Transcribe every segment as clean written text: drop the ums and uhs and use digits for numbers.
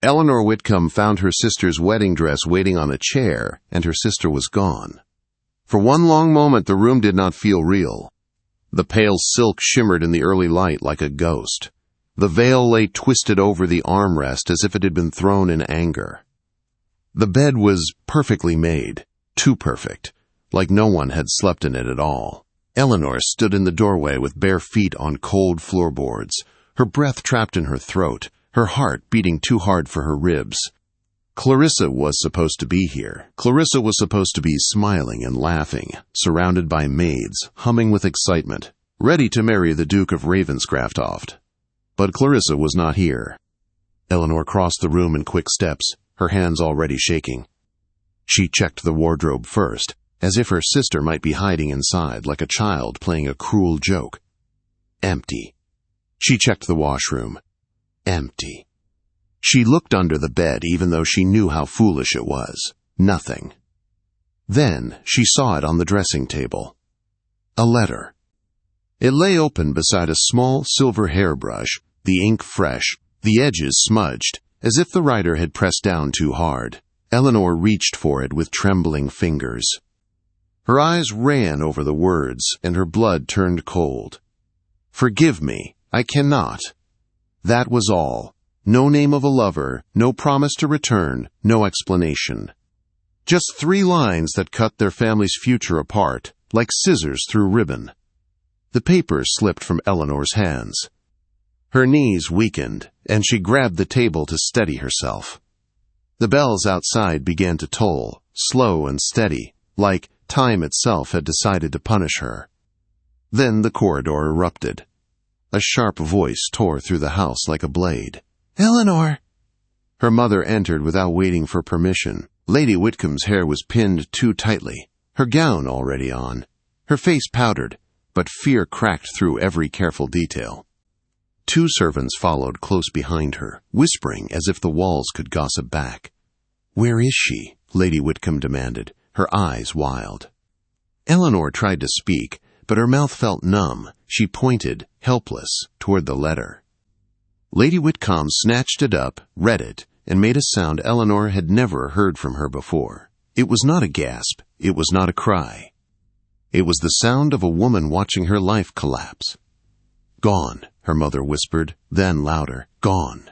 Eleanor Whitcomb found her sister's wedding dress waiting on a chair, and her sister was gone. For one long moment the room did not feel real. The pale silk shimmered in the early light like a ghost. The veil lay twisted over the armrest as if it had been thrown in anger. The bed was perfectly made, too perfect, like no one had slept in it at all. Eleanor stood in the doorway with bare feet on cold floorboards, her breath trapped in her throat, her heart beating too hard for her ribs. Clarissa was supposed to be here. Clarissa was supposed to be smiling and laughing, surrounded by maids, humming with excitement, ready to marry the Duke of Ravenscraftoft. But Clarissa was not here. Eleanor crossed the room in quick steps, her hands already shaking. She checked the wardrobe first, as if her sister might be hiding inside like a child playing a cruel joke. Empty. She checked the washroom. Empty. She looked under the bed even though she knew how foolish it was. Nothing. Then she saw it on the dressing table. A letter. It lay open beside a small silver hairbrush, the ink fresh, the edges smudged, as if the writer had pressed down too hard. Eleanor reached for it with trembling fingers. Her eyes ran over the words, and her blood turned cold. "Forgive me, I cannot." That was all. No name of a lover, no promise to return, no explanation. Just 3 lines that cut their family's future apart, like scissors through ribbon. The paper slipped from Eleanor's hands. Her knees weakened, and she grabbed the table to steady herself. The bells outside began to toll, slow and steady, like time itself had decided to punish her. Then the corridor erupted. A sharp voice tore through the house like a blade. "Eleanor!" Her mother entered without waiting for permission. Lady Whitcomb's hair was pinned too tightly, her gown already on. Her face powdered, but fear cracked through every careful detail. 2 servants followed close behind her, whispering as if the walls could gossip back. "Where is she?" Lady Whitcomb demanded, her eyes wild. Eleanor tried to speak, but her mouth felt numb. She pointed, helpless, toward the letter. Lady Whitcomb snatched it up, read it, and made a sound Eleanor had never heard from her before. It was not a gasp. It was not a cry. It was the sound of a woman watching her life collapse. "Gone," her mother whispered, then louder, "Gone."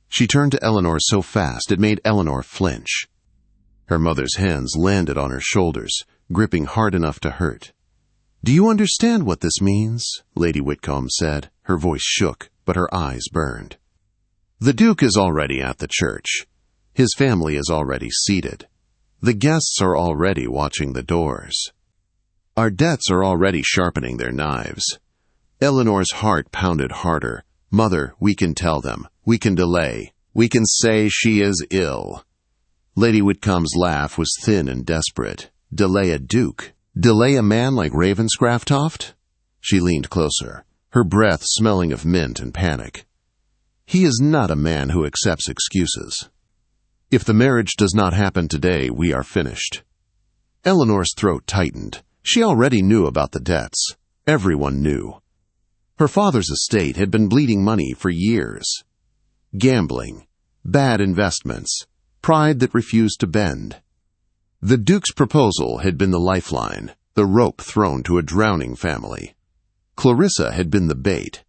She turned to Eleanor so fast it made Eleanor flinch. Her mother's hands landed on her shoulders, gripping hard enough to hurt. "Do you understand what this means?" Lady Whitcomb said. Her voice shook, but her eyes burned. "The Duke is already at the church. His family is already seated. The guests are already watching the doors. Our debts are already sharpening their knives." Eleanor's heart pounded harder. "Mother, we can tell them. We can delay. We can say she is ill." Lady Whitcomb's laugh was thin and desperate. Delay a duke? Delay a man like Ravenscraftoft? She leaned closer, her breath smelling of mint and panic. "He is not a man who accepts excuses. If the marriage does not happen today, we are finished." Eleanor's throat tightened. She already knew about the debts. Everyone knew. Her father's estate had been bleeding money for years. Gambling, bad investments, pride that refused to bend. The Duke's proposal had been the lifeline, the rope thrown to a drowning family. Clarissa had been the bait.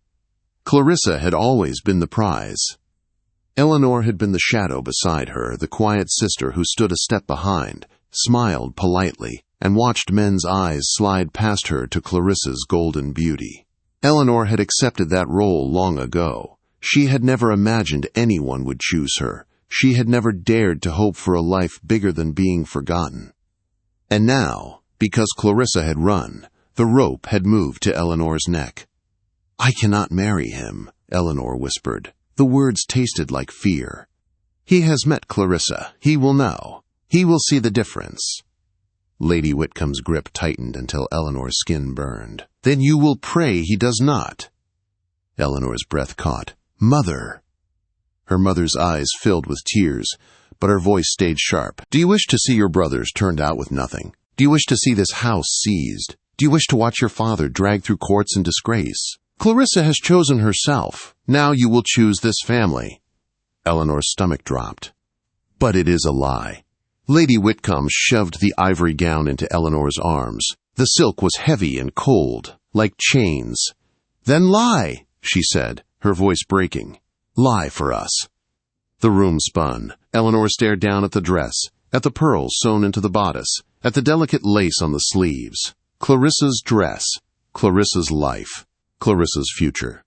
Clarissa had always been the prize. Eleanor had been the shadow beside her, the quiet sister who stood a step behind, smiled politely, and watched men's eyes slide past her to Clarissa's golden beauty. Eleanor had accepted that role long ago. She had never imagined anyone would choose her. She had never dared to hope for a life bigger than being forgotten. And now, because Clarissa had run, the rope had moved to Eleanor's neck. "I cannot marry him," Eleanor whispered. The words tasted like fear. "He has met Clarissa. He will know. He will see the difference." Lady Whitcomb's grip tightened until Eleanor's skin burned. "Then you will pray he does not." Eleanor's breath caught. "Mother!" Her mother's eyes filled with tears, but her voice stayed sharp. "Do you wish to see your brothers turned out with nothing? Do you wish to see this house seized? Do you wish to watch your father dragged through courts in disgrace? Clarissa has chosen herself. Now you will choose this family." Eleanor's stomach dropped. But it is a lie. Lady Whitcomb shoved the ivory gown into Eleanor's arms. The silk was heavy and cold, like chains. "Then lie," she said, her voice breaking. "Lie for us." The room spun. Eleanor stared down at the dress, at the pearls sewn into the bodice, at the delicate lace on the sleeves. Clarissa's dress, Clarissa's life, Clarissa's future.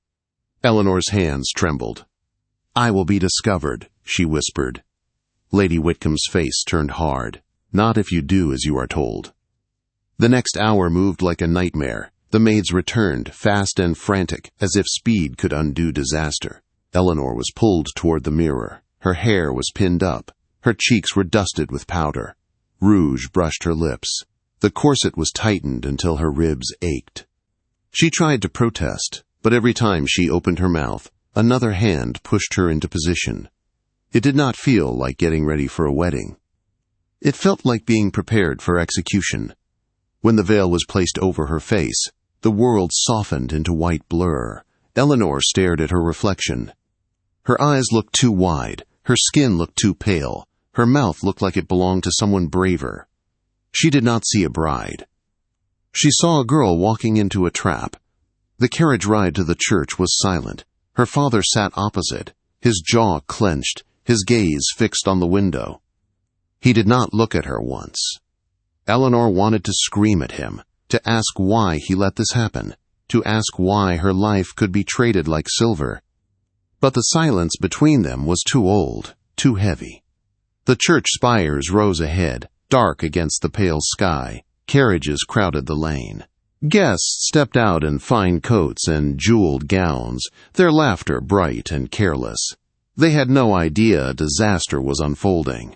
Eleanor's hands trembled. "I will be discovered," she whispered. Lady Whitcomb's face turned hard. "Not if you do as you are told." The next hour moved like a nightmare. The maids returned, fast and frantic, as if speed could undo disaster. Eleanor was pulled toward the mirror. Her hair was pinned up. Her cheeks were dusted with powder. Rouge brushed her lips. The corset was tightened until her ribs ached. She tried to protest, but every time she opened her mouth, another hand pushed her into position. It did not feel like getting ready for a wedding. It felt like being prepared for execution. When the veil was placed over her face, the world softened into white blur. Eleanor stared at her reflection. Her eyes looked too wide, her skin looked too pale, her mouth looked like it belonged to someone braver. She did not see a bride. She saw a girl walking into a trap. The carriage ride to the church was silent. Her father sat opposite, his jaw clenched, his gaze fixed on the window. He did not look at her once. Eleanor wanted to scream at him, to ask why he let this happen, to ask why her life could be traded like silver. But the silence between them was too old, too heavy. The church spires rose ahead, dark against the pale sky. Carriages crowded the lane. Guests stepped out in fine coats and jeweled gowns, their laughter bright and careless. They had no idea disaster was unfolding.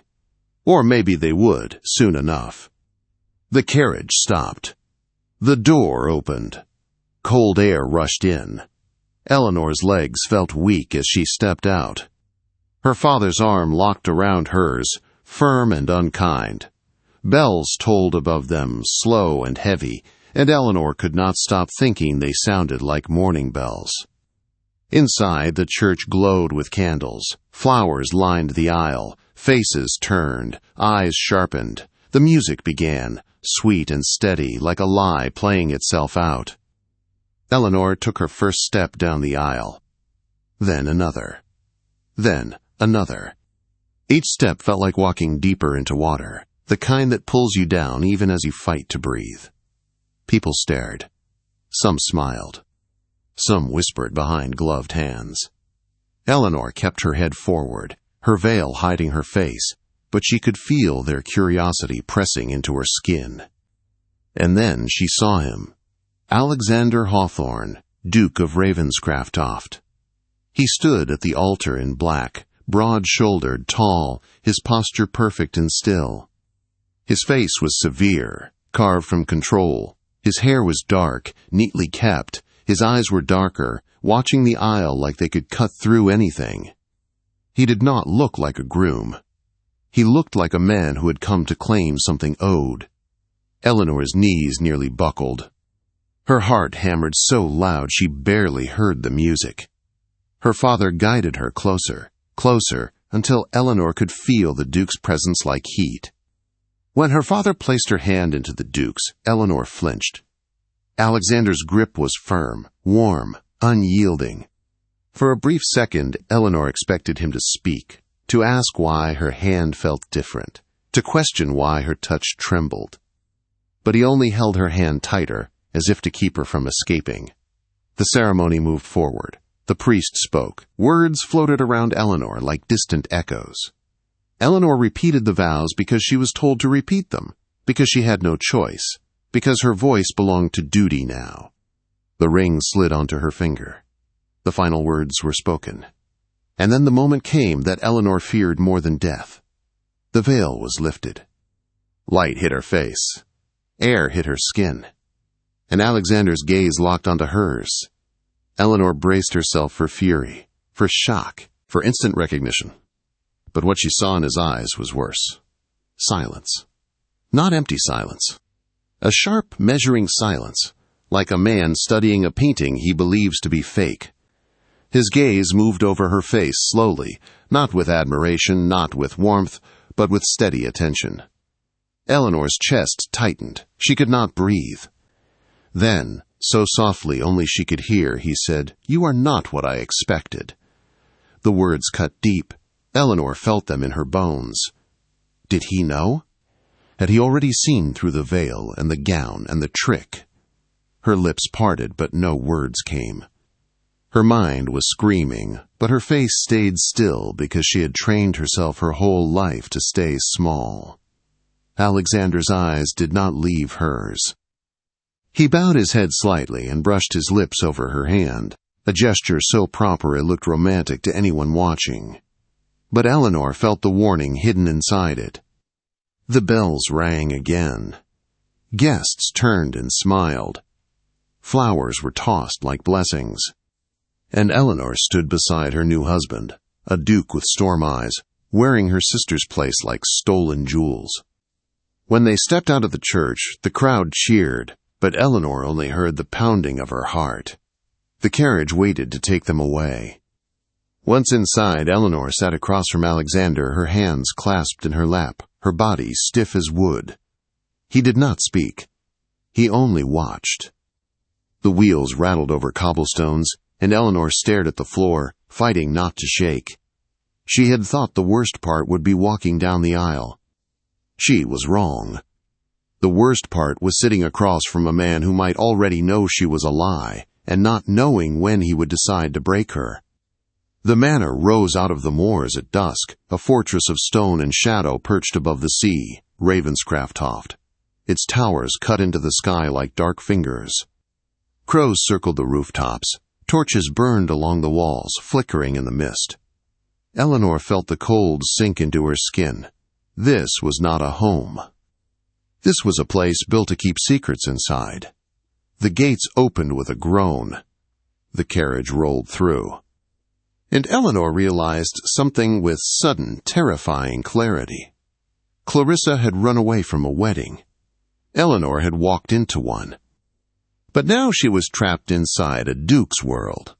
Or maybe they would, soon enough. The carriage stopped. The door opened. Cold air rushed in. Eleanor's legs felt weak as she stepped out. Her father's arm locked around hers, firm and unkind. Bells tolled above them, slow and heavy, and Eleanor could not stop thinking they sounded like morning bells. Inside, the church glowed with candles. Flowers lined the aisle. Faces turned. Eyes sharpened. The music began, sweet and steady, like a lie playing itself out. Eleanor took her first step down the aisle. Then another. Then another. Each step felt like walking deeper into water, the kind that pulls you down even as you fight to breathe. People stared. Some smiled. Some whispered behind gloved hands. Eleanor kept her head forward, her veil hiding her face, but she could feel their curiosity pressing into her skin. And then she saw him. Alexander Hawthorne, Duke of Ravenscraftoft. He stood at the altar in black, broad-shouldered, tall, his posture perfect and still. His face was severe, carved from control. His hair was dark, neatly kept. His eyes were darker, watching the aisle like they could cut through anything. He did not look like a groom. He looked like a man who had come to claim something owed. Eleanor's knees nearly buckled. Her heart hammered so loud she barely heard the music. Her father guided her closer, closer, until Eleanor could feel the Duke's presence like heat. When her father placed her hand into the Duke's, Eleanor flinched. Alexander's grip was firm, warm, unyielding. For a brief second, Eleanor expected him to speak, to ask why her hand felt different, to question why her touch trembled. But he only held her hand tighter, as if to keep her from escaping. The ceremony moved forward. The priest spoke. Words floated around Eleanor like distant echoes. Eleanor repeated the vows because she was told to repeat them, because she had no choice, because her voice belonged to duty now. The ring slid onto her finger. The final words were spoken. And then the moment came that Eleanor feared more than death. The veil was lifted. Light hit her face. Air hit her skin. And Alexander's gaze locked onto hers. Eleanor braced herself for fury, for shock, for instant recognition. But what she saw in his eyes was worse. Silence. Not empty silence. A sharp, measuring silence, like a man studying a painting he believes to be fake. His gaze moved over her face slowly, not with admiration, not with warmth, but with steady attention. Eleanor's chest tightened. She could not breathe. Then, so softly only she could hear, he said, "You are not what I expected." The words cut deep. Eleanor felt them in her bones. Did he know? Had he already seen through the veil and the gown and the trick? Her lips parted, but no words came. Her mind was screaming, but her face stayed still because she had trained herself her whole life to stay small. Alexander's eyes did not leave hers. He bowed his head slightly and brushed his lips over her hand, a gesture so proper it looked romantic to anyone watching. But Eleanor felt the warning hidden inside it. The bells rang again. Guests turned and smiled. Flowers were tossed like blessings. And Eleanor stood beside her new husband, a duke with storm eyes, wearing her sister's place like stolen jewels. When they stepped out of the church, the crowd cheered, but Eleanor only heard the pounding of her heart. The carriage waited to take them away. Once inside, Eleanor sat across from Alexander, her hands clasped in her lap, her body stiff as wood. He did not speak. He only watched. The wheels rattled over cobblestones, and Eleanor stared at the floor, fighting not to shake. She had thought the worst part would be walking down the aisle. She was wrong. The worst part was sitting across from a man who might already know she was a lie, and not knowing when he would decide to break her. The manor rose out of the moors at dusk, a fortress of stone and shadow perched above the sea, Ravenscraftoft. Its towers cut into the sky like dark fingers. Crows circled the rooftops. Torches burned along the walls, flickering in the mist. Eleanor felt the cold sink into her skin. This was not a home. This was a place built to keep secrets inside. The gates opened with a groan. The carriage rolled through. And Eleanor realized something with sudden, terrifying clarity. Clarissa had run away from a wedding. Eleanor had walked into one. But now she was trapped inside a duke's world,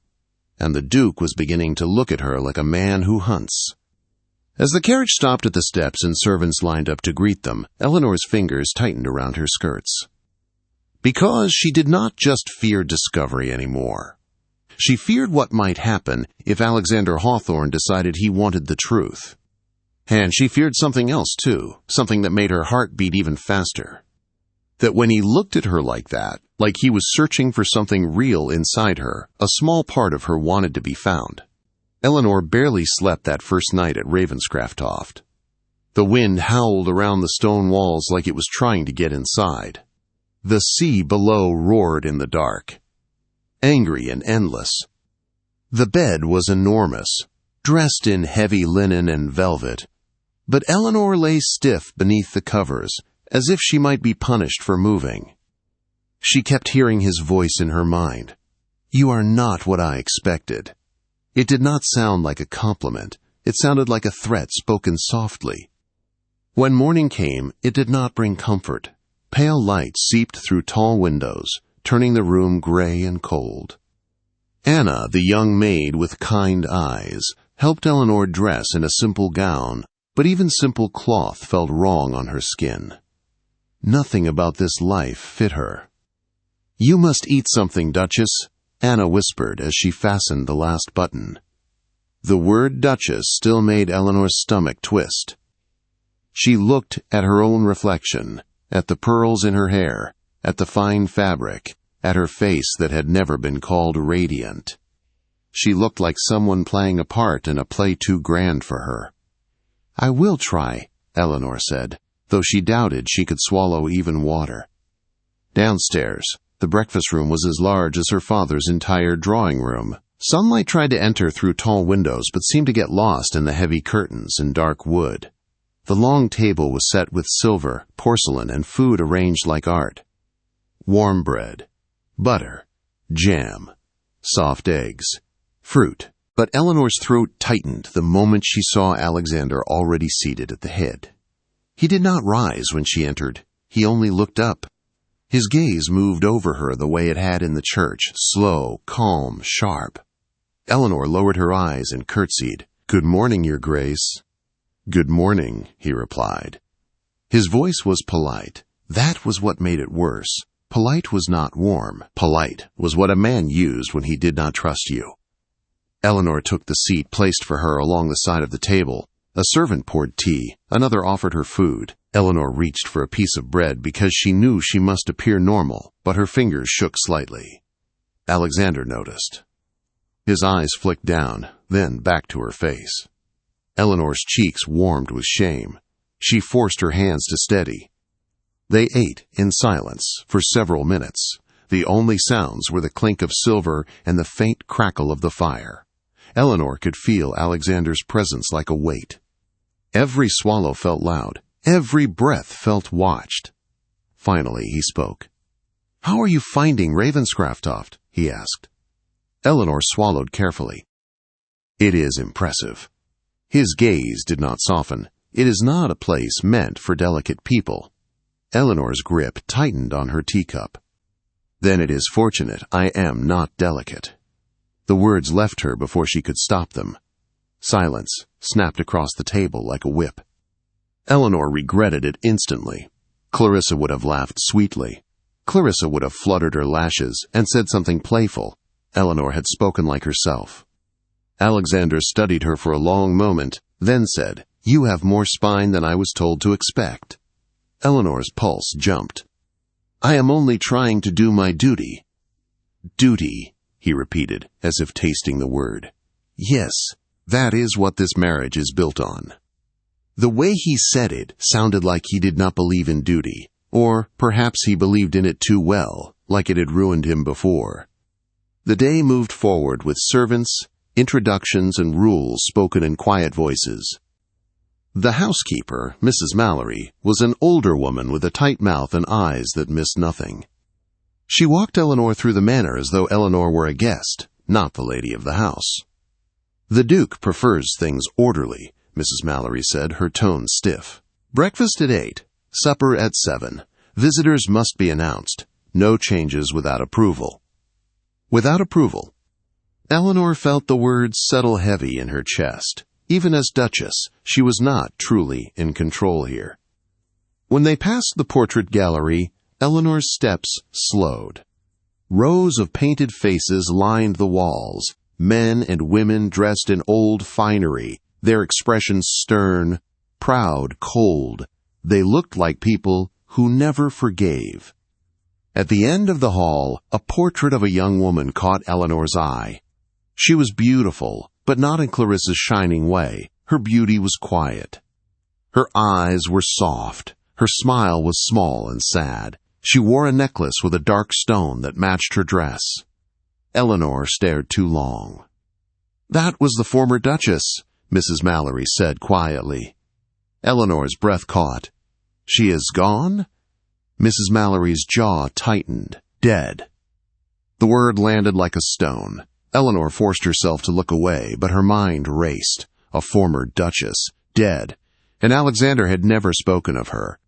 and the duke was beginning to look at her like a man who hunts. As the carriage stopped at the steps and servants lined up to greet them, Eleanor's fingers tightened around her skirts. Because she did not just fear discovery anymore. She feared what might happen if Alexander Hawthorne decided he wanted the truth. And she feared something else, too, something that made her heart beat even faster. That when he looked at her like that, like he was searching for something real inside her, a small part of her wanted to be found. Eleanor barely slept that first night at Ravenscraftoft. The wind howled around the stone walls like it was trying to get inside. The sea below roared in the dark, angry and endless. The bed was enormous, dressed in heavy linen and velvet, but Eleanor lay stiff beneath the covers, as if she might be punished for moving. She kept hearing his voice in her mind. "You are not what I expected." It did not sound like a compliment. It sounded like a threat spoken softly. When morning came, it did not bring comfort. Pale light seeped through tall windows, turning the room gray and cold. Anna, the young maid with kind eyes, helped Eleanor dress in a simple gown, but even simple cloth felt wrong on her skin. Nothing about this life fit her. "You must eat something, Duchess," Anna whispered as she fastened the last button. The word Duchess still made Eleanor's stomach twist. She looked at her own reflection, at the pearls in her hair, at the fine fabric, at her face that had never been called radiant. She looked like someone playing a part in a play too grand for her. "I will try," Eleanor said, though she doubted she could swallow even water. Downstairs, the breakfast room was as large as her father's entire drawing room. Sunlight tried to enter through tall windows but seemed to get lost in the heavy curtains and dark wood. The long table was set with silver, porcelain, and food arranged like art. Warm bread, butter, jam, soft eggs, fruit. But Eleanor's throat tightened the moment she saw Alexander already seated at the head. He did not rise when she entered. He only looked up. His gaze moved over her the way it had in the church, slow, calm, sharp. Eleanor lowered her eyes and curtsied. "Good morning, Your Grace." "Good morning," he replied. His voice was polite. That was what made it worse. Polite was not warm. Polite was what a man used when he did not trust you. Eleanor took the seat placed for her along the side of the table. A servant poured tea. Another offered her food. Eleanor reached for a piece of bread because she knew she must appear normal, but her fingers shook slightly. Alexander noticed. His eyes flicked down, then back to her face. Eleanor's cheeks warmed with shame. She forced her hands to steady. They ate in silence for several minutes. The only sounds were the clink of silver and the faint crackle of the fire. Eleanor could feel Alexander's presence like a weight. Every swallow felt loud. Every breath felt watched. Finally, he spoke. "How are you finding Ravenscraftoft?" he asked. Eleanor swallowed carefully. "It is impressive." His gaze did not soften. "It is not a place meant for delicate people." Eleanor's grip tightened on her teacup. "Then it is fortunate I am not delicate." The words left her before she could stop them. Silence snapped across the table like a whip. Eleanor regretted it instantly. Clarissa would have laughed sweetly. Clarissa would have fluttered her lashes and said something playful. Eleanor had spoken like herself. Alexander studied her for a long moment, then said, "You have more spine than I was told to expect." Eleanor's pulse jumped. "I am only trying to do my duty." "Duty," he repeated, as if tasting the word. "Yes, that is what this marriage is built on." The way he said it sounded like he did not believe in duty, or perhaps he believed in it too well, like it had ruined him before. The day moved forward with servants, introductions, and rules spoken in quiet voices. The housekeeper, Mrs. Mallory, was an older woman with a tight mouth and eyes that missed nothing. She walked Eleanor through the manor as though Eleanor were a guest, not the lady of the house. "The Duke prefers things orderly," Mrs. Mallory said, her tone stiff. "Breakfast at 8, supper at 7. Visitors must be announced. No changes without approval." Without approval. Eleanor felt the words settle heavy in her chest. Even as Duchess, she was not truly in control here. When they passed the portrait gallery, Eleanor's steps slowed. Rows of painted faces lined the walls, men and women dressed in old finery, their expressions stern, proud, cold. They looked like people who never forgave. At the end of the hall, a portrait of a young woman caught Eleanor's eye. She was beautiful, but not in Clarissa's shining way. Her beauty was quiet. Her eyes were soft. Her smile was small and sad. She wore a necklace with a dark stone that matched her dress. Eleanor stared too long. "That was the former Duchess," Mrs. Mallory said quietly. Eleanor's breath caught. "She is gone?" Mrs. Mallory's jaw tightened. "Dead." The word landed like a stone. Eleanor forced herself to look away, but her mind raced. A former Duchess, dead, and Alexander had never spoken of her.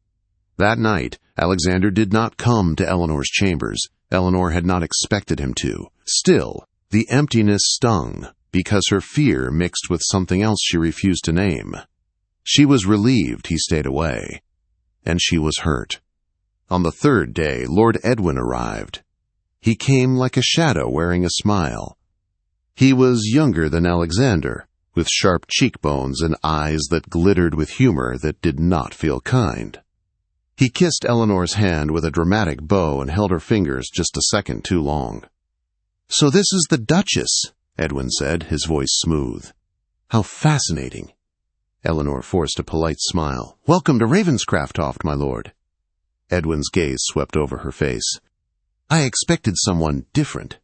That night, Alexander did not come to Eleanor's chambers. Eleanor had not expected him to. Still, the emptiness stung, because her fear mixed with something else she refused to name. She was relieved he stayed away, and she was hurt. On the third day, Lord Edwin arrived. He came like a shadow wearing a smile. He was younger than Alexander, with sharp cheekbones and eyes that glittered with humor that did not feel kind. He kissed Eleanor's hand with a dramatic bow and held her fingers just a second too long. "So this is the Duchess," Edwin said, his voice smooth. "How fascinating." Eleanor forced a polite smile. "Welcome to Ravenscraftoft, my lord." Edwin's gaze swept over her face. "I expected someone different."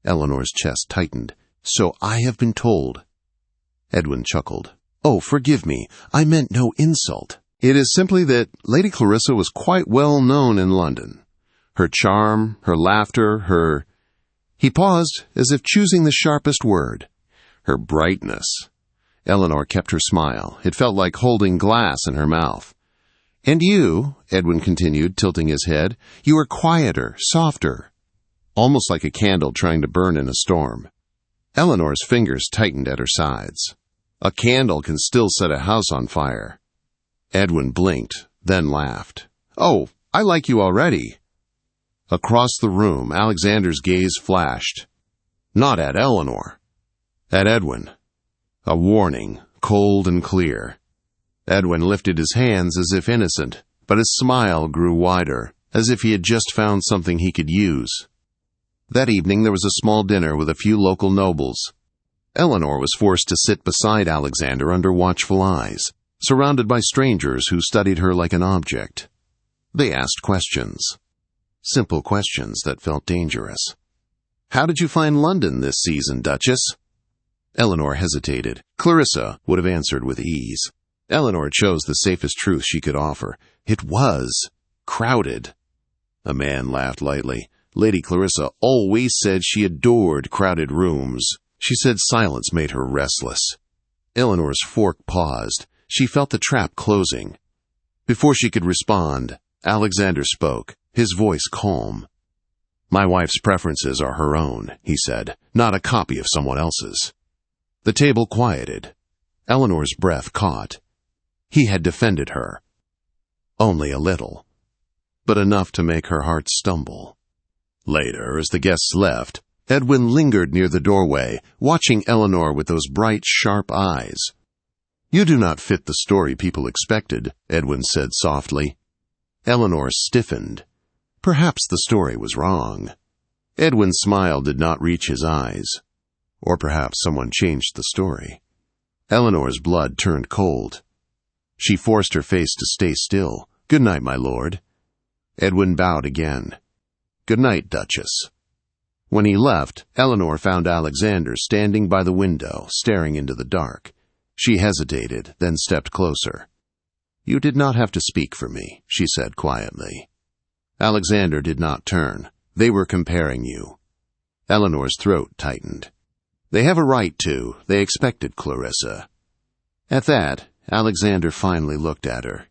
Eleanor's chest tightened. "So I have been told." Edwin chuckled. "Oh, forgive me. I meant no insult. It is simply that Lady Clarissa was quite well known in London. Her charm, her laughter, her—" He paused, as if choosing the sharpest word. "Her brightness." Eleanor kept her smile. It felt like holding glass in her mouth. "And you," Edwin continued, tilting his head, "you are quieter, softer. Almost like a candle trying to burn in a storm." Eleanor's fingers tightened at her sides. A candle can still set a house on fire. Edwin blinked, then laughed. "Oh, I like you already." Across the room, Alexander's gaze flashed. Not at Eleanor. At Edwin. A warning, cold and clear. Edwin lifted his hands as if innocent, but his smile grew wider, as if he had just found something he could use. That evening there was a small dinner with a few local nobles. Eleanor was forced to sit beside Alexander under watchful eyes, surrounded by strangers who studied her like an object. They asked questions. Simple questions that felt dangerous. "How did you find London this season, Duchess?" Eleanor hesitated. Clarissa would have answered with ease. Eleanor chose the safest truth she could offer. It was crowded. A man laughed lightly. Lady Clarissa always said she adored crowded rooms. She said silence made her restless. Eleanor's fork paused. She felt the trap closing. Before she could respond, Alexander spoke, his voice calm. "My wife's preferences are her own," he said, "not a copy of someone else's." The table quieted. Eleanor's breath caught. He had defended her. Only a little, but enough to make her heart stumble. Later, as the guests left, Edwin lingered near the doorway, watching Eleanor with those bright, sharp eyes. "You do not fit the story people expected," Edwin said softly. Eleanor stiffened. Perhaps the story was wrong. Edwin's smile did not reach his eyes. Or perhaps someone changed the story. Eleanor's blood turned cold. She forced her face to stay still. "Good night, my lord." Edwin bowed again. "Good night, Duchess." When he left, Eleanor found Alexander standing by the window, staring into the dark. She hesitated, then stepped closer. "You did not have to speak for me," she said quietly. Alexander did not turn. "They were comparing you." Eleanor's throat tightened. "They have a right to. They expected Clarissa." At that, Alexander finally looked at her.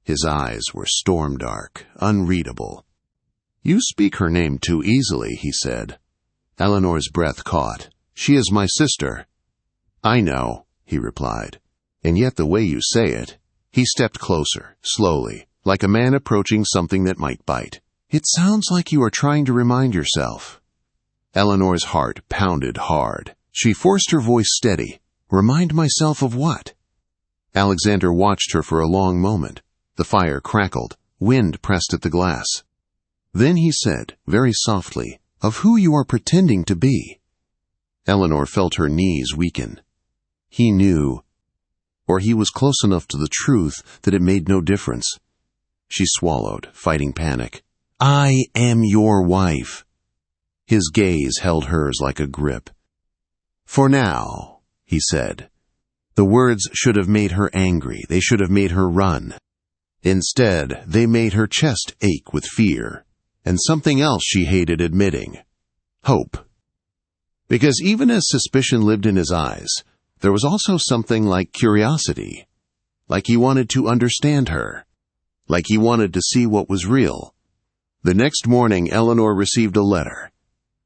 His eyes were storm-dark, unreadable. "You speak her name too easily," he said. Eleanor's breath caught. "She is my sister." "I know," he replied. "And yet the way you say it." He stepped closer, slowly, like a man approaching something that might bite. "It sounds like you are trying to remind yourself." Eleanor's heart pounded hard. She forced her voice steady. "Remind myself of what?" Alexander watched her for a long moment. The fire crackled. Wind pressed at the glass. Then he said, very softly, "Of who you are pretending to be." Eleanor felt her knees weaken. He knew, or he was close enough to the truth that it made no difference. She swallowed, fighting panic. "I am your wife." His gaze held hers like a grip. "For now," he said. The words should have made her angry. They should have made her run. Instead, they made her chest ache with fear, and something else she hated admitting. Hope. Because even as suspicion lived in his eyes, there was also something like curiosity. Like he wanted to understand her. Like he wanted to see what was real. The next morning, Eleanor received a letter.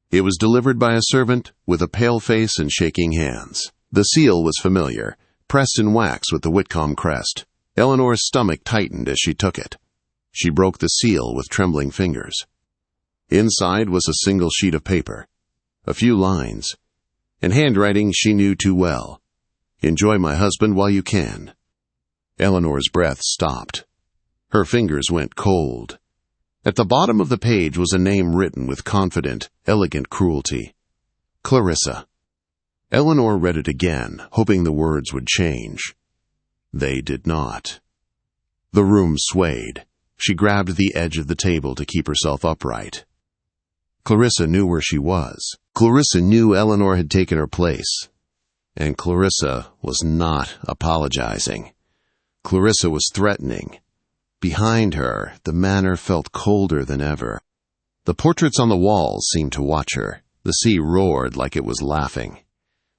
It was delivered by a servant with a pale face and shaking hands. The seal was familiar, pressed in wax with the Whitcomb crest. Eleanor's stomach tightened as she took it. She broke the seal with trembling fingers. Inside was a single sheet of paper, a few lines, and handwriting she knew too well. "Enjoy my husband while you can." Eleanor's breath stopped. Her fingers went cold. At the bottom of the page was a name written with confident, elegant cruelty. Clarissa. Eleanor read it again, hoping the words would change. They did not. The room swayed. She grabbed the edge of the table to keep herself upright. Clarissa knew where she was. Clarissa knew Eleanor had taken her place. And Clarissa was not apologizing. Clarissa was threatening. Behind her, the manor felt colder than ever. The portraits on the walls seemed to watch her. The sea roared like it was laughing.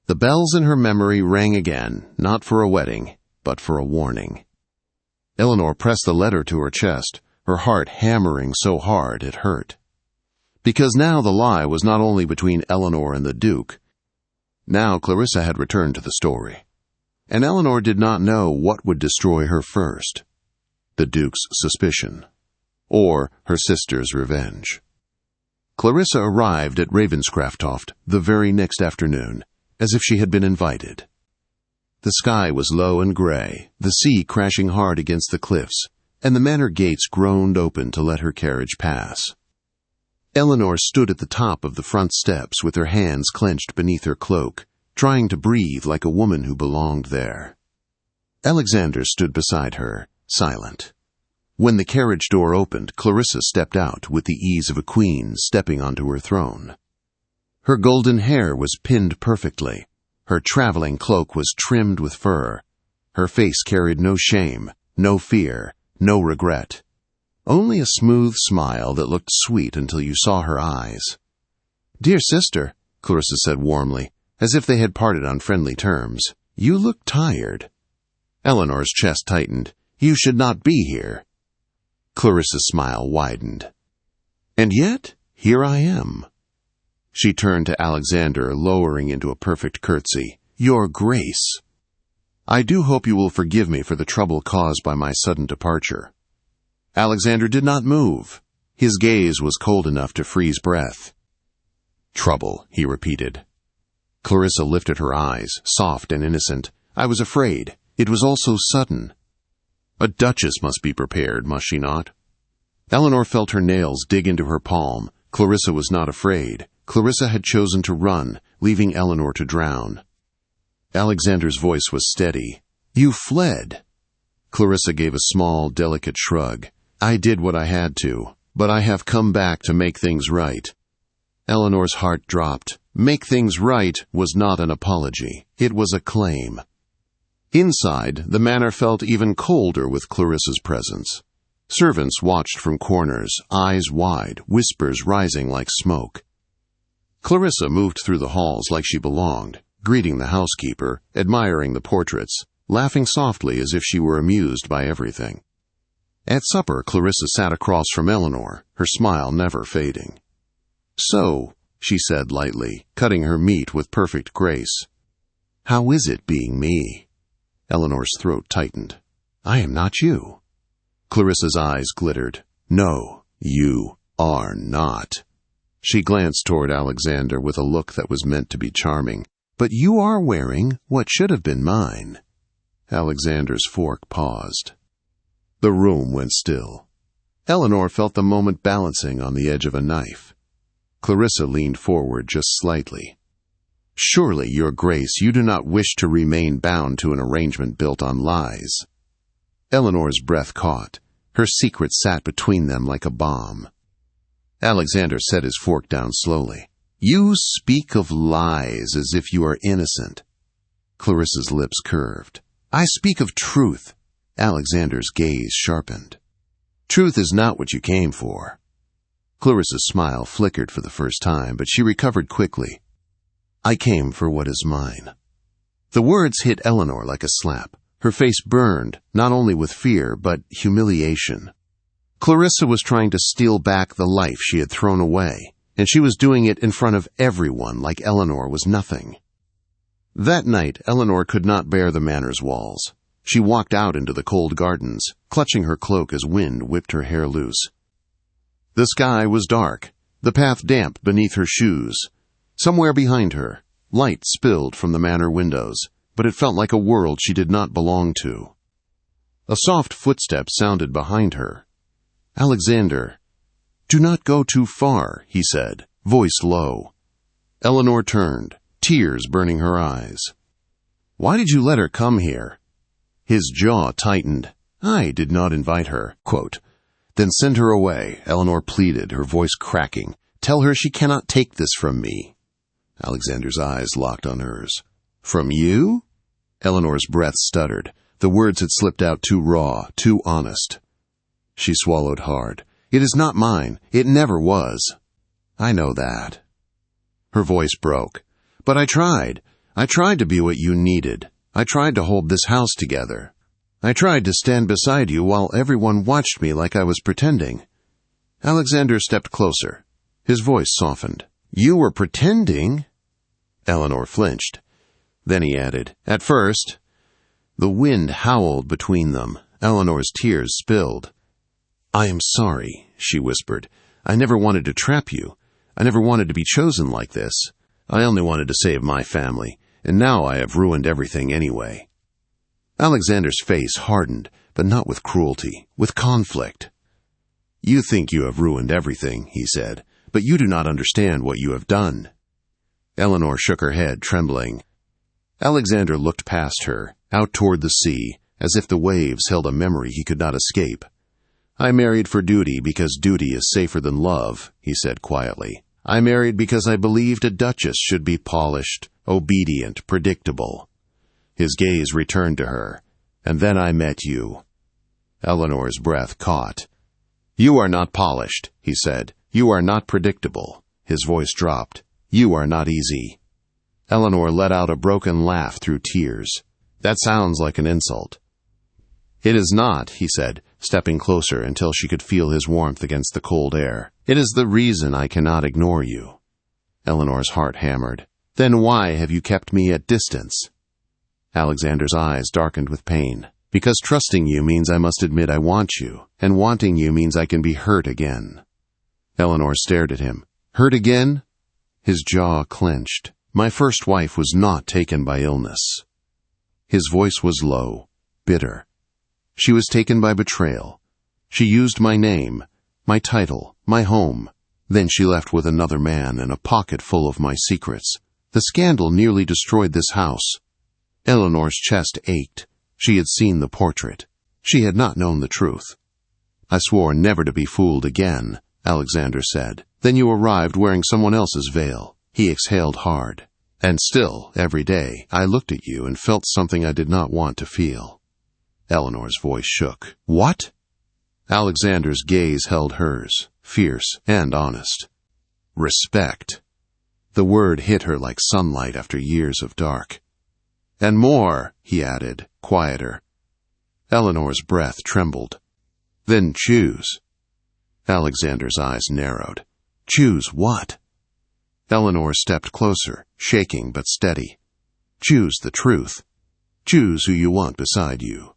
The bells in her memory rang again, not for a wedding, but for a warning. Eleanor pressed the letter to her chest, her heart hammering so hard it hurt. Because now the lie was not only between Eleanor and the Duke. Now Clarissa had returned to the story, and Eleanor did not know what would destroy her first: the Duke's suspicion, or her sister's revenge. Clarissa arrived at Ravenscraftoft the very next afternoon, as if she had been invited. The sky was low and gray, the sea crashing hard against the cliffs, and the manor gates groaned open to let her carriage pass. Eleanor stood at the top of the front steps with her hands clenched beneath her cloak, trying to breathe like a woman who belonged there. Alexander stood beside her, silent. When the carriage door opened, Clarissa stepped out with the ease of a queen stepping onto her throne. Her golden hair was pinned perfectly. Her traveling cloak was trimmed with fur. Her face carried no shame, no fear, no regret. Only a smooth smile that looked sweet until you saw her eyes. "Dear sister," Clarissa said warmly, as if they had parted on friendly terms, "you look tired." Eleanor's chest tightened. "You should not be here." Clarissa's smile widened. "And yet, here I am." She turned to Alexander, lowering into a perfect curtsy. "Your Grace, I do hope you will forgive me for the trouble caused by my sudden departure." Alexander did not move. His gaze was cold enough to freeze breath. "Trouble," he repeated. Clarissa lifted her eyes, soft and innocent. "I was afraid. It was all so sudden." "A duchess must be prepared, must she not?" Eleanor felt her nails dig into her palm. Clarissa was not afraid. Clarissa had chosen to run, leaving Eleanor to drown. Alexander's voice was steady. "You fled." Clarissa gave a small, delicate shrug. "I did what I had to, but I have come back to make things right." Eleanor's heart dropped. Make things right was not an apology. It was a claim. Inside, the manor felt even colder with Clarissa's presence. Servants watched from corners, eyes wide, whispers rising like smoke. Clarissa moved through the halls like she belonged, greeting the housekeeper, admiring the portraits, laughing softly as if she were amused by everything. At supper, Clarissa sat across from Eleanor, her smile never fading. "So," she said lightly, cutting her meat with perfect grace, "how is it being me?" Eleanor's throat tightened. "I am not you." Clarissa's eyes glittered. "No, you are not." She glanced toward Alexander with a look that was meant to be charming. "But you are wearing what should have been mine." Alexander's fork paused. The room went still. Eleanor felt the moment balancing on the edge of a knife. Clarissa leaned forward just slightly. "Surely, Your Grace, you do not wish to remain bound to an arrangement built on lies." Eleanor's breath caught. Her secret sat between them like a bomb. Alexander set his fork down slowly. "You speak of lies as if you are innocent." Clarissa's lips curved. "I speak of truth." Alexander's gaze sharpened. "Truth is not what you came for." Clarissa's smile flickered for the first time, but she recovered quickly. "I came for what is mine." The words hit Eleanor like a slap. Her face burned, not only with fear, but humiliation. Clarissa was trying to steal back the life she had thrown away, and she was doing it in front of everyone like Eleanor was nothing. That night, Eleanor could not bear the manor's walls. She walked out into the cold gardens, clutching her cloak as wind whipped her hair loose. The sky was dark, the path damp beneath her shoes. Somewhere behind her, light spilled from the manor windows, but it felt like a world she did not belong to. A soft footstep sounded behind her. "Alexander." "Do not go too far," he said, voice low. Eleanor turned, tears burning her eyes. "Why did you let her come here?" His jaw tightened. "I did not invite her." Quote, "Then send her away," Eleanor pleaded, her voice cracking. "Tell her she cannot take this from me." Alexander's eyes locked on hers. "From you?" Eleanor's breath stuttered. The words had slipped out too raw, too honest. She swallowed hard. "It is not mine. It never was." "I know that." Her voice broke. "But I tried. I tried to be what you needed. I tried to hold this house together. I tried to stand beside you while everyone watched me like I was pretending." Alexander stepped closer. His voice softened. "You were pretending?" Eleanor flinched. Then he added, "At first." The wind howled between them. Eleanor's tears spilled. "I am sorry," she whispered. "I never wanted to trap you. I never wanted to be chosen like this. I only wanted to save my family, and now I have ruined everything anyway." Alexander's face hardened, but not with cruelty, with conflict. "You think you have ruined everything," he said, "but you do not understand what you have done." Eleanor shook her head, trembling. Alexander looked past her, out toward the sea, as if the waves held a memory he could not escape. "I married for duty because duty is safer than love," he said quietly. "I married because I believed a duchess should be polished, obedient, predictable." His gaze returned to her. "And then I met you." Eleanor's breath caught. "You are not polished," he said. "You are not predictable." His voice dropped. "You are not easy." Eleanor let out a broken laugh through tears. "That sounds like an insult." "It is not," he said, stepping closer until she could feel his warmth against the cold air. "It is the reason I cannot ignore you." Eleanor's heart hammered. "Then why have you kept me at distance?" Alexander's eyes darkened with pain. "Because trusting you means I must admit I want you, and wanting you means I can be hurt again." Eleanor stared at him. "Hurt again?" His jaw clenched. "My first wife was not taken by illness." His voice was low, bitter. "She was taken by betrayal. She used my name, my title, my home. Then she left with another man and a pocket full of my secrets. The scandal nearly destroyed this house." Eleanor's chest ached. She had seen the portrait. She had not known the truth. "I swore never to be fooled again," Alexander said. "Then you arrived wearing someone else's veil." He exhaled hard. "And still, every day, I looked at you and felt something I did not want to feel." Eleanor's voice shook. "What?" Alexander's gaze held hers, fierce and honest. "Respect." The word hit her like sunlight after years of dark. "And more," he added, quieter. Eleanor's breath trembled. "Then choose." Alexander's eyes narrowed. "Choose what?" Eleanor stepped closer, shaking but steady. "Choose the truth. Choose who you want beside you."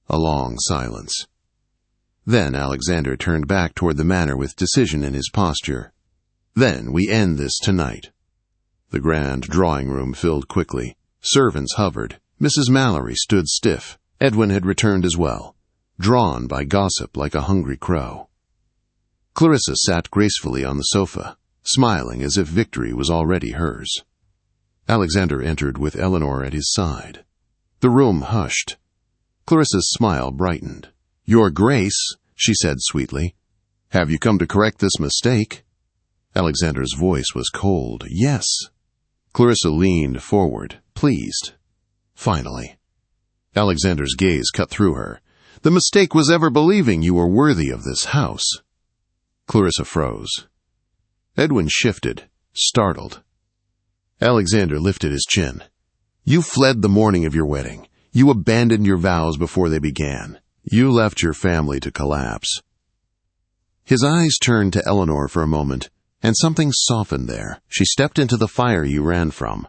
A long silence. Then Alexander turned back toward the manor with decision in his posture. "Then we end this tonight." The grand drawing room filled quickly. Servants hovered. Mrs. Mallory stood stiff. Edwin had returned as well, drawn by gossip like a hungry crow. Clarissa sat gracefully on the sofa, smiling as if victory was already hers. Alexander entered with Eleanor at his side. The room hushed. Clarissa's smile brightened. "Your Grace," she said sweetly, "have you come to correct this mistake?" Alexander's voice was cold. "Yes." Clarissa leaned forward, pleased. "Finally." Alexander's gaze cut through her. "The mistake was ever believing you were worthy of this house." Clarissa froze. Edwin shifted, startled. Alexander lifted his chin. "You fled the morning of your wedding. You abandoned your vows before they began. You left your family to collapse." His eyes turned to Eleanor for a moment, and something softened there. "She stepped into the fire you ran from."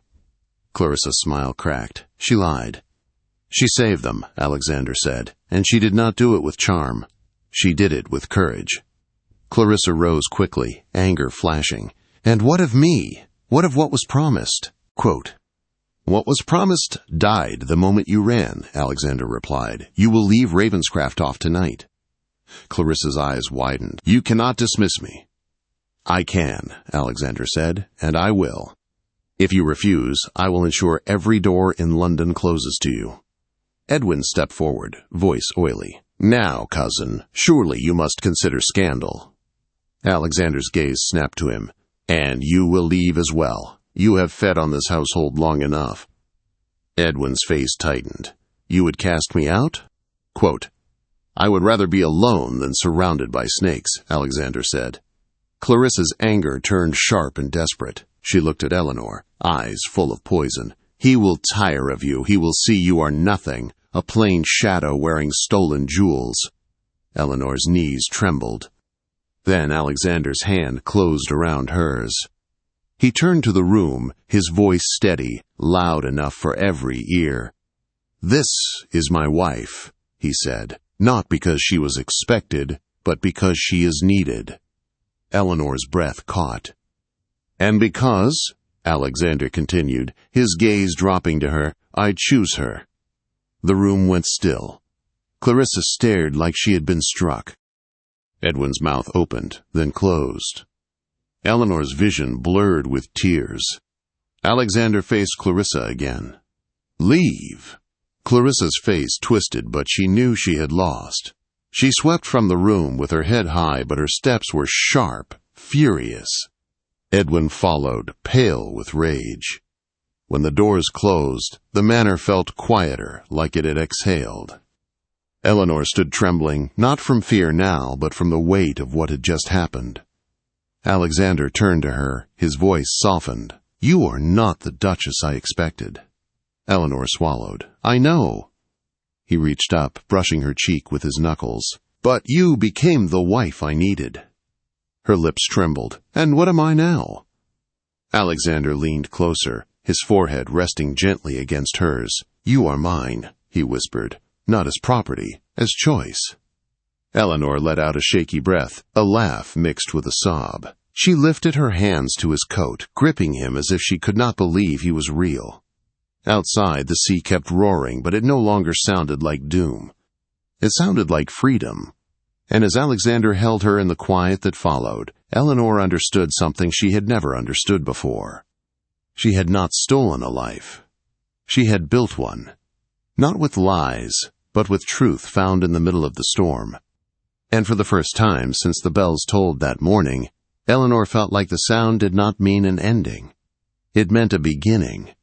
Clarissa's smile cracked. She lied. "She saved them," Alexander said, "and she did not do it with charm. She did it with courage." Clarissa rose quickly, anger flashing. "And what of me? What of what was promised?" Quote, "What was promised died the moment you ran," Alexander replied. "You will leave Ravenscraftoft tonight." Clarissa's eyes widened. "You cannot dismiss me." "I can," Alexander said, "and I will. If you refuse, I will ensure every door in London closes to you." Edwin stepped forward, voice oily. "Now, cousin, surely you must consider scandal." Alexander's gaze snapped to him. "And you will leave as well. You have fed on this household long enough." Edwin's face tightened. "You would cast me out?" Quote, "I would rather be alone than surrounded by snakes," Alexander said. Clarissa's anger turned sharp and desperate. She looked at Eleanor, eyes full of poison. "He will tire of you. He will see you are nothing, a plain shadow wearing stolen jewels." Eleanor's knees trembled. Then Alexander's hand closed around hers. He turned to the room, his voice steady, loud enough for every ear. "This is my wife," he said, "not because she was expected, but because she is needed." Eleanor's breath caught. "And because," Alexander continued, his gaze dropping to her, "I choose her." The room went still. Clarissa stared like she had been struck. Edwin's mouth opened, then closed. Eleanor's vision blurred with tears. Alexander faced Clarissa again. "Leave." Clarissa's face twisted, but she knew she had lost. She swept from the room with her head high, but her steps were sharp, furious. Edwin followed, pale with rage. When the doors closed, the manor felt quieter, like it had exhaled. Eleanor stood trembling, not from fear now, but from the weight of what had just happened. Alexander turned to her, his voice softened. "You are not the Duchess I expected." Eleanor swallowed. "I know." He reached up, brushing her cheek with his knuckles. "But you became the wife I needed." Her lips trembled. "And what am I now?" Alexander leaned closer, his forehead resting gently against hers. "You are mine," he whispered, "not as property, as choice." Eleanor let out a shaky breath, a laugh mixed with a sob. She lifted her hands to his coat, gripping him as if she could not believe he was real. Outside, the sea kept roaring, but it no longer sounded like doom. It sounded like freedom. And as Alexander held her in the quiet that followed, Eleanor understood something she had never understood before. She had not stolen a life. She had built one. Not with lies, but with truth found in the middle of the storm. And for the first time since the bells tolled that morning, Eleanor felt like the sound did not mean an ending. It meant a beginning.